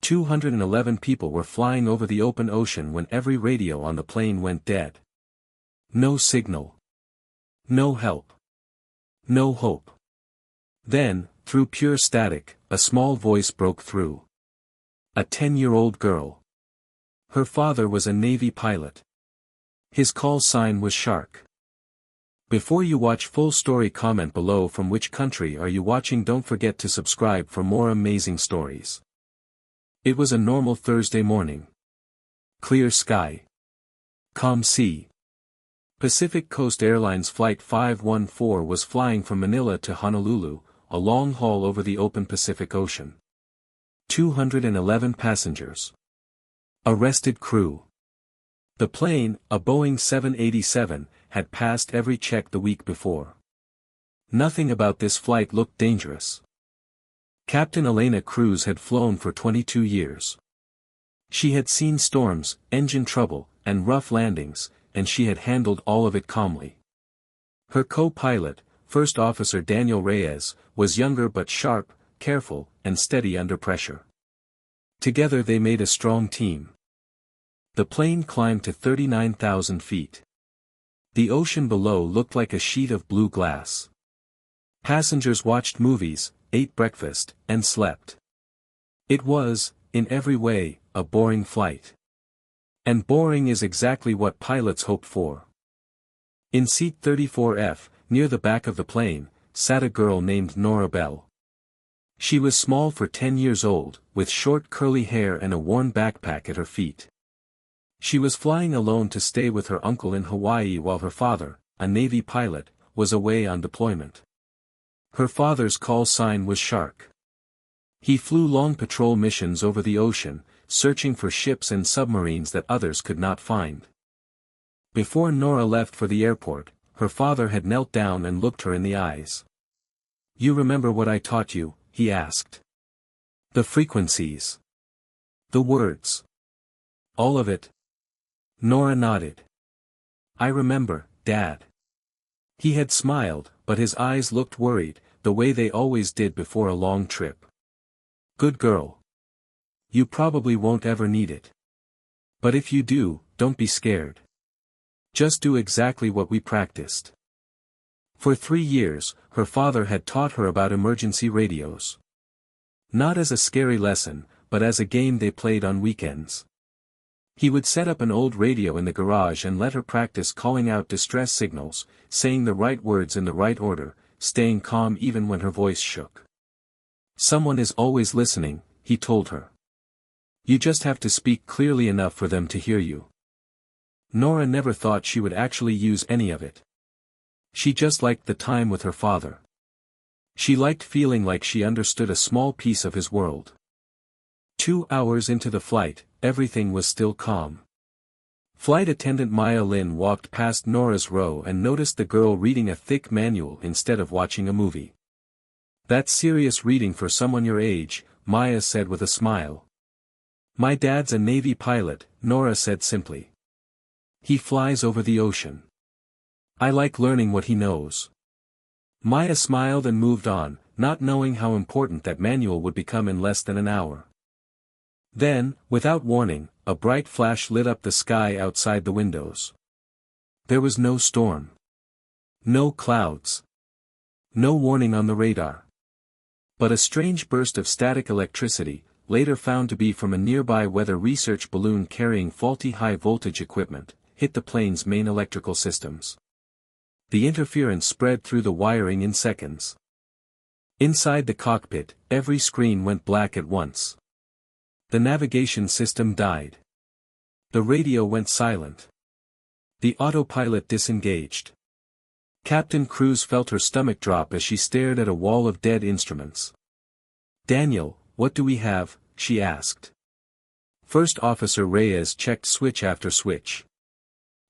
211 people were flying over the open ocean when every radio on the plane went dead. No signal. No help. No hope. Then, through pure static, a small voice broke through. A 10-year-old girl. Her father was a Navy pilot. His call sign was Shark. Before you watch full story, comment below from which country are you watching. Don't forget to subscribe for more amazing stories. It was a normal Thursday morning. Clear sky. Calm sea. Pacific Coast Airlines Flight 514 was flying from Manila to Honolulu, a long haul over the open Pacific Ocean. 211 passengers. Arrested crew. The plane, a Boeing 787, had passed every check the week before. Nothing about this flight looked dangerous. Captain Elena Cruz had flown for 22 years. She had seen storms, engine trouble, and rough landings, and she had handled all of it calmly. Her co-pilot, First Officer Daniel Reyes, was younger but sharp, careful, and steady under pressure. Together they made a strong team. The plane climbed to 39,000 feet. The ocean below looked like a sheet of blue glass. Passengers watched movies, ate breakfast, and slept. It was, in every way, a boring flight. And boring is exactly what pilots hope for. In seat 34F, near the back of the plane, sat a girl named Nora Bell. She was small for 10 years old, with short curly hair and a worn backpack at her feet. She was flying alone to stay with her uncle in Hawaii while her father, a Navy pilot, was away on deployment. Her father's call sign was Shark. He flew long patrol missions over the ocean, searching for ships and submarines that others could not find. Before Nora left for the airport, her father had knelt down and looked her in the eyes. "You remember what I taught you?" he asked. "The frequencies. The words. All of it?" Nora nodded. "I remember, Dad." He had smiled, but his eyes looked worried, the way they always did before a long trip. "Good girl. You probably won't ever need it. But if you do, don't be scared. Just do exactly what we practiced." For 3 years, her father had taught her about emergency radios. Not as a scary lesson, but as a game they played on weekends. He would set up an old radio in the garage and let her practice calling out distress signals, saying the right words in the right order, staying calm even when her voice shook. "Someone is always listening," he told her. "You just have to speak clearly enough for them to hear you." Nora never thought she would actually use any of it. She just liked the time with her father. She liked feeling like she understood a small piece of his world. 2 hours into the flight, everything was still calm. Flight attendant Maya Lin walked past Nora's row and noticed the girl reading a thick manual instead of watching a movie. "That's serious reading for someone your age," Maya said with a smile. "My dad's a Navy pilot," Nora said simply. "He flies over the ocean. I like learning what he knows." Maya smiled and moved on, not knowing how important that manual would become in less than an hour. Then, without warning, a bright flash lit up the sky outside the windows. There was no storm. No clouds. No warning on the radar. But a strange burst of static electricity, later found to be from a nearby weather research balloon carrying faulty high-voltage equipment, hit the plane's main electrical systems. The interference spread through the wiring in seconds. Inside the cockpit, every screen went black at once. The navigation system died. The radio went silent. The autopilot disengaged. Captain Cruz felt her stomach drop as she stared at a wall of dead instruments. "Daniel, what do we have?" she asked. First Officer Reyes checked switch after switch.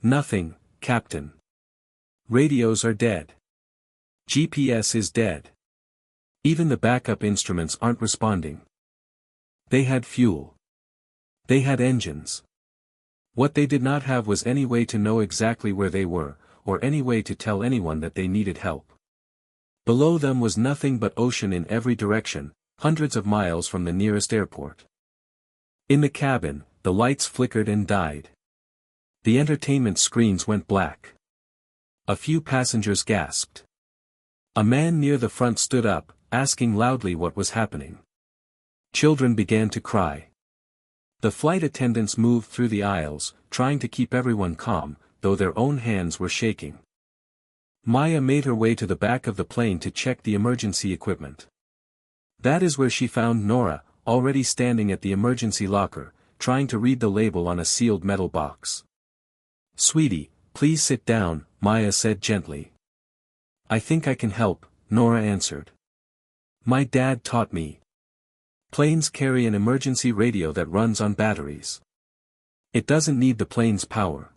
"Nothing, Captain. Radios are dead. GPS is dead. Even the backup instruments aren't responding." They had fuel. They had engines. What they did not have was any way to know exactly where they were, or any way to tell anyone that they needed help. Below them was nothing but ocean in every direction, hundreds of miles from the nearest airport. In the cabin, the lights flickered and died. The entertainment screens went black. A few passengers gasped. A man near the front stood up, asking loudly what was happening. Children began to cry. The flight attendants moved through the aisles, trying to keep everyone calm, though their own hands were shaking. Maya made her way to the back of the plane to check the emergency equipment. That is where she found Nora, already standing at the emergency locker, trying to read the label on a sealed metal box. "Sweetie, please sit down," Maya said gently. "I think I can help," Nora answered. "My dad taught me. Planes carry an emergency radio that runs on batteries. It doesn't need the plane's power."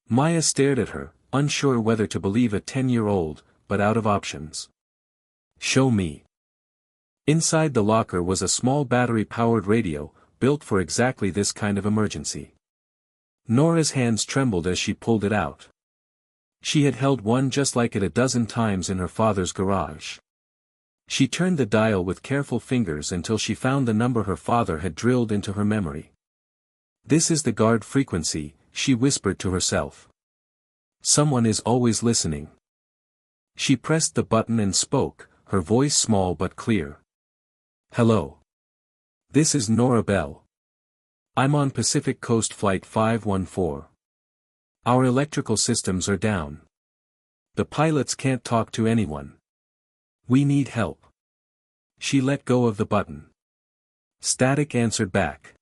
Maya stared at her, unsure whether to believe a 10-year-old, but out of options. "Show me." Inside the locker was a small battery-powered radio, built for exactly this kind of emergency. Nora's hands trembled as she pulled it out. She had held one just like it a dozen times in her father's garage. She turned the dial with careful fingers until she found the number her father had drilled into her memory. "This is the guard frequency," she whispered to herself. "Someone is always listening." She pressed the button and spoke, her voice small but clear. "Hello. This is Nora Bell. I'm on Pacific Coast Flight 514. Our electrical systems are down. The pilots can't talk to anyone. We need help." She let go of the button. Static answered back.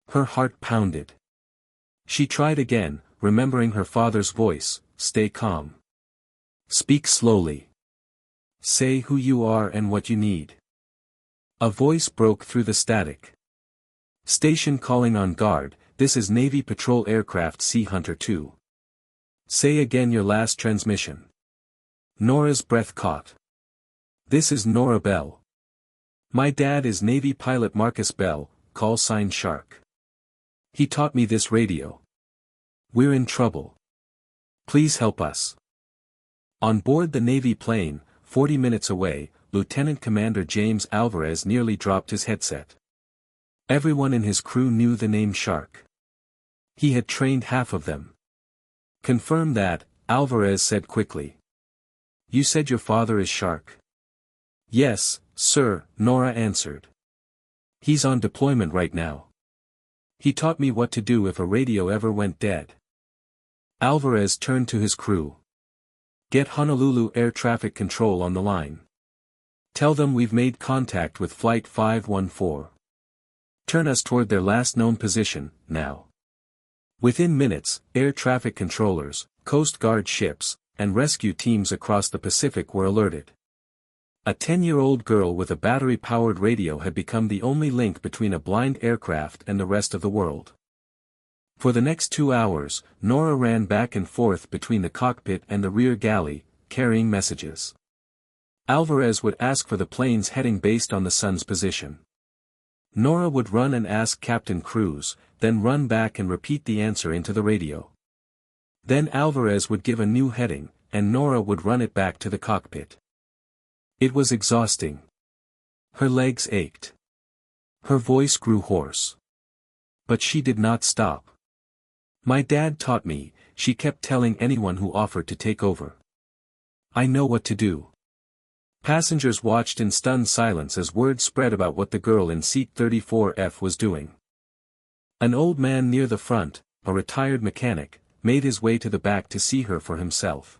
Her heart pounded. She tried again, remembering her father's voice, "Stay calm. Speak slowly. Say who you are and what you need." A voice broke through the static. "Station calling on guard, this is Navy Patrol Aircraft Sea Hunter 2. Say again your last transmission." Nora's breath caught. "This is Nora Bell. My dad is Navy pilot Marcus Bell, call sign Shark. He taught me this radio. We're in trouble. Please help us." On board the Navy plane, 40 minutes away, Lieutenant Commander James Alvarez nearly dropped his headset. Everyone in his crew knew the name Shark. He had trained half of them. "Confirm that," Alvarez said quickly. "You said your father is Shark?" "Yes, sir," Nora answered. "He's on deployment right now. He taught me what to do if a radio ever went dead." Alvarez turned to his crew. "Get Honolulu Air Traffic Control on the line. Tell them we've made contact with Flight 514. Turn us toward their last known position, now." Within minutes, air traffic controllers, Coast Guard ships, and rescue teams across the Pacific were alerted. A 10-year-old girl with a battery-powered radio had become the only link between a blind aircraft and the rest of the world. For the next 2 hours, Nora ran back and forth between the cockpit and the rear galley, carrying messages. Alvarez would ask for the plane's heading based on the sun's position. Nora would run and ask Captain Cruz, then run back and repeat the answer into the radio. Then Alvarez would give a new heading, and Nora would run it back to the cockpit. It was exhausting. Her legs ached. Her voice grew hoarse. But she did not stop. "My dad taught me," she kept telling anyone who offered to take over. "I know what to do." Passengers watched in stunned silence as word spread about what the girl in seat 34F was doing. An old man near the front, a retired mechanic, made his way to the back to see her for himself.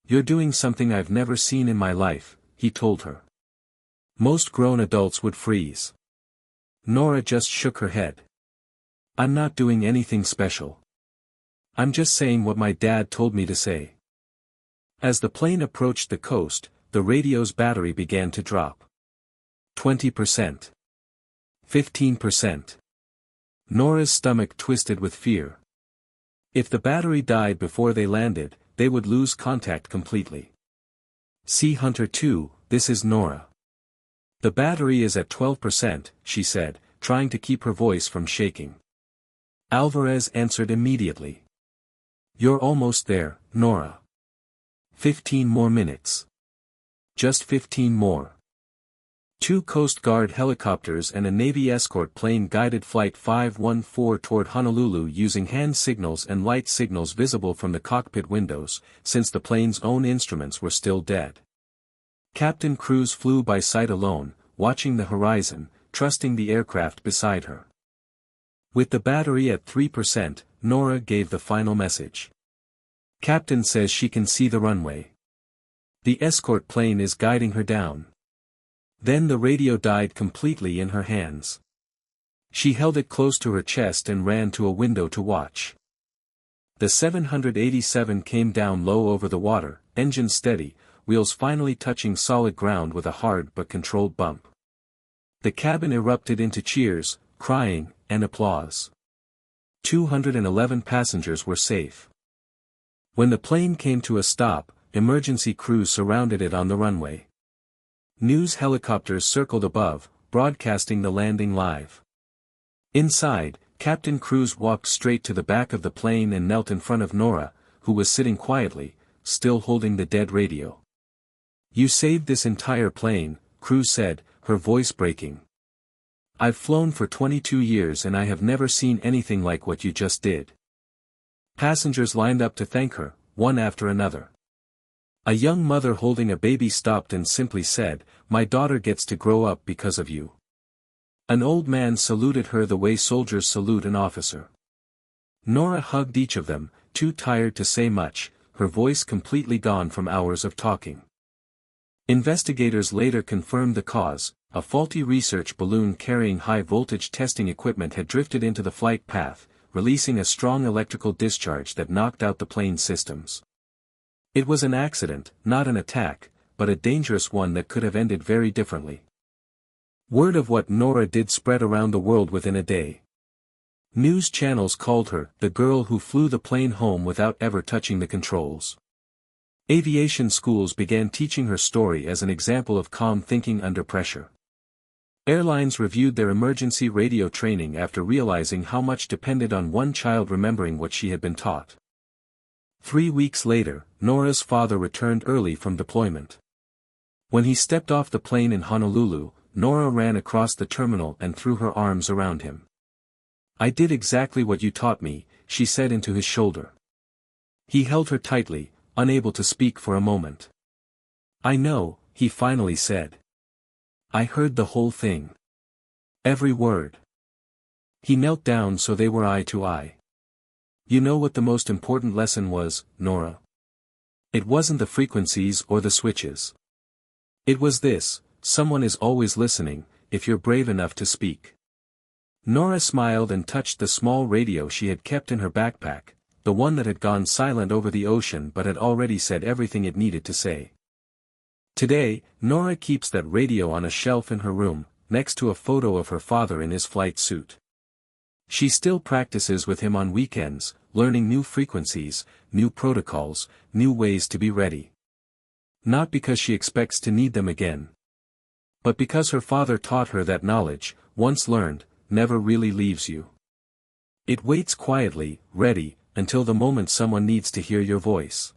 "You're doing something I've never seen in my life," he told her. Most grown adults would freeze. Nora just shook her head. "I'm not doing anything special. I'm just saying what my dad told me to say." As the plane approached the coast, the radio's battery began to drop. 20%. 15%. Nora's stomach twisted with fear. If the battery died before they landed, they would lose contact completely. "Sea Hunter 2, this is Nora. The battery is at 12%, she said, trying to keep her voice from shaking. Alvarez answered immediately. "You're almost there, Nora. 15 more minutes. Just 15 more." Two Coast Guard helicopters and a Navy escort plane guided Flight 514 toward Honolulu using hand signals and light signals visible from the cockpit windows, since the plane's own instruments were still dead. Captain Cruz flew by sight alone, watching the horizon, trusting the aircraft beside her. With the battery at 3%, Nora gave the final message. Captain says she can see the runway. The escort plane is guiding her down. Then the radio died completely in her hands. She held it close to her chest and ran to a window to watch. The 787 came down low over the water, engine steady, wheels finally touching solid ground with a hard but controlled bump. The cabin erupted into cheers, crying, and applause. 211 passengers were safe. When the plane came to a stop, emergency crews surrounded it on the runway. News helicopters circled above, broadcasting the landing live. Inside, Captain Cruz walked straight to the back of the plane and knelt in front of Nora, who was sitting quietly, still holding the dead radio. "You saved this entire plane," Cruz said, her voice breaking. "I've flown for 22 years and I have never seen anything like what you just did." Passengers lined up to thank her, one after another. A young mother holding a baby stopped and simply said, "My daughter gets to grow up because of you." An old man saluted her the way soldiers salute an officer. Nora hugged each of them, too tired to say much, her voice completely gone from hours of talking. Investigators later confirmed the cause: a faulty research balloon carrying high-voltage testing equipment had drifted into the flight path, releasing a strong electrical discharge that knocked out the plane's systems. It was an accident, not an attack, but a dangerous one that could have ended very differently. Word of what Nora did spread around the world within a day. News channels called her the girl who flew the plane home without ever touching the controls. Aviation schools began teaching her story as an example of calm thinking under pressure. Airlines reviewed their emergency radio training after realizing how much depended on one child remembering what she had been taught. 3 weeks later, Nora's father returned early from deployment. When he stepped off the plane in Honolulu, Nora ran across the terminal and threw her arms around him. "I did exactly what you taught me," she said into his shoulder. He held her tightly, unable to speak for a moment. "I know," he finally said. "I heard the whole thing. Every word." He knelt down so they were eye to eye. "You know what the most important lesson was, Nora? It wasn't the frequencies or the switches. It was this: someone is always listening, if you're brave enough to speak." Nora smiled and touched the small radio she had kept in her backpack, the one that had gone silent over the ocean but had already said everything it needed to say. Today, Nora keeps that radio on a shelf in her room, next to a photo of her father in his flight suit. She still practices with him on weekends, learning new frequencies, new protocols, new ways to be ready. Not because she expects to need them again, but because her father taught her that knowledge, once learned, never really leaves you. It waits quietly, ready, until the moment someone needs to hear your voice.